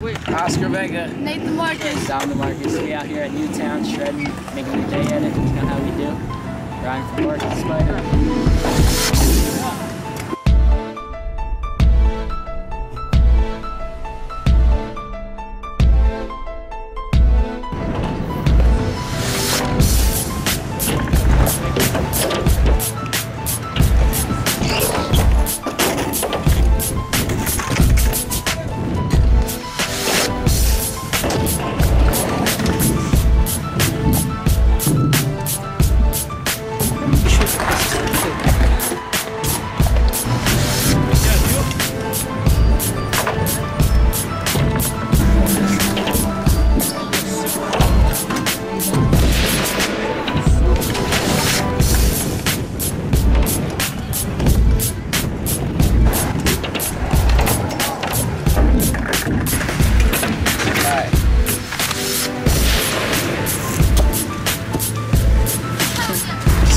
Oscar Vega. Nathan Marcus. Down the Marcus. We out here at Newtown, shredding, making a day at it. You know how we do. Riding for work with Spider.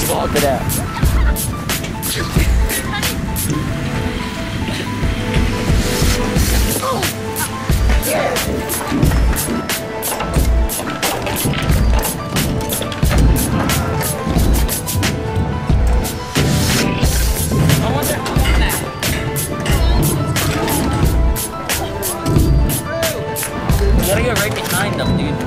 Walk it out. I wonder who won that. You gotta go right behind them, dude.